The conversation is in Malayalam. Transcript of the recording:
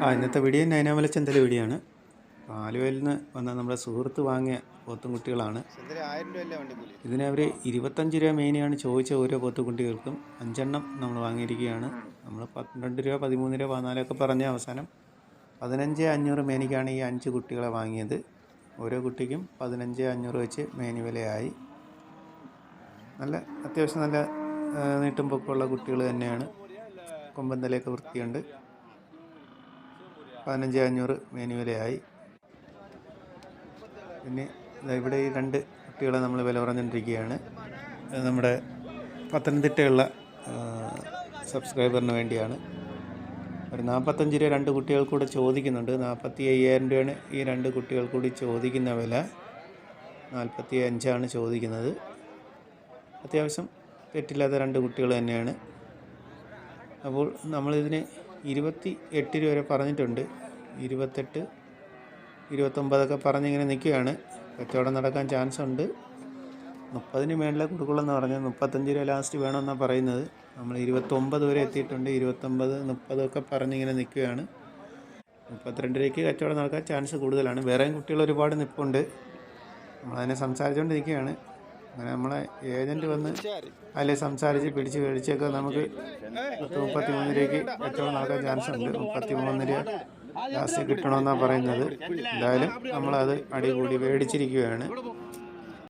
ഇന്നത്തെ വീഡിയോ നൈനാമല ചെന്തല വീഡിയോ ആണ്. ആലുവയിൽ നിന്ന് വന്ന നമ്മുടെ സുഹൃത്ത് വാങ്ങിയ പോത്തുംകുട്ടികളാണ്. ഇതിന് അവർ 25 രൂപ മെയിനാണ് ചോദിച്ച ഓരോ പോത്തുകുട്ടികൾക്കും. 5 എണ്ണം നമ്മൾ വാങ്ങിയിരിക്കുകയാണ്. നമ്മൾ 12 രൂപ 13 രൂപ 14 ഒക്കെ പറഞ്ഞ അവസാനം 15,500 മേനിക്കാണ് ഈ 5 കുട്ടികളെ വാങ്ങിയത്. ഓരോ കുട്ടിക്കും 15,500 വെച്ച് മേനി വിലയായി. നല്ല അത്യാവശ്യം നല്ല നീട്ടും പൊക്കമുള്ള കുട്ടികൾ തന്നെയാണ്. കൊമ്പൻ തലയൊക്കെ വൃത്തിയുണ്ട്. 15,500 മേനി വിലയായി. പിന്നെ ഇവിടെ ഈ 2 കുട്ടികളെ നമ്മൾ വില പറഞ്ഞുകൊണ്ടിരിക്കുകയാണ്. നമ്മുടെ പത്തനംതിട്ടയുള്ള സബ്സ്ക്രൈബറിന് വേണ്ടിയാണ്. ഒരു 45 രൂപ 2 കുട്ടികൾ കൂടെ ചോദിക്കുന്നുണ്ട്. 45,000 രൂപയാണ് ഈ 2 കുട്ടികൾ കൂടി ചോദിക്കുന്ന വില. 45,000 ചോദിക്കുന്നത്. അത്യാവശ്യം തെറ്റില്ലാത്ത 2 കുട്ടികൾ തന്നെയാണ്. അപ്പോൾ നമ്മളിതിന് 28 രൂപ വരെ പറഞ്ഞിട്ടുണ്ട്. 28, 29 പറഞ്ഞിങ്ങനെ നിൽക്കുകയാണ്. കച്ചവടം നടക്കാൻ ചാൻസ് ഉണ്ട്. 30 മേളിലെ കൊടുക്കുള്ളെന്ന് പറഞ്ഞത്. 35 രൂപ ലാസ്റ്റ് വേണമെന്നാണ് പറയുന്നത്. നമ്മൾ 29 വരെ എത്തിയിട്ടുണ്ട്. 29, 30 പറഞ്ഞിങ്ങനെ നിൽക്കുകയാണ്. 32 രൂപയ്ക്ക് കച്ചവടം നടക്കാൻ ചാൻസ് കൂടുതലാണ്. വേറെയും കുട്ടികൾ ഒരുപാട് നിൽപ്പുണ്ട്. നമ്മളതിനെ സംസാരിച്ചുകൊണ്ടിരിക്കുകയാണ്. അങ്ങനെ നമ്മളെ ഏജൻറ്റ് വന്ന് അതിൽ സംസാരിച്ച് പിടിച്ച് മേടിച്ചൊക്കെ നമുക്ക് 33 രൂപയ്ക്ക് കച്ചവടം നടക്കാൻ ചാൻസ് ഉണ്ട്. 33 രൂപ ലാസ്റ്റ് കിട്ടണമെന്നാണ് പറയുന്നത്. എന്തായാലും നമ്മളത് അടികൂടി മേടിച്ചിരിക്കുകയാണ്.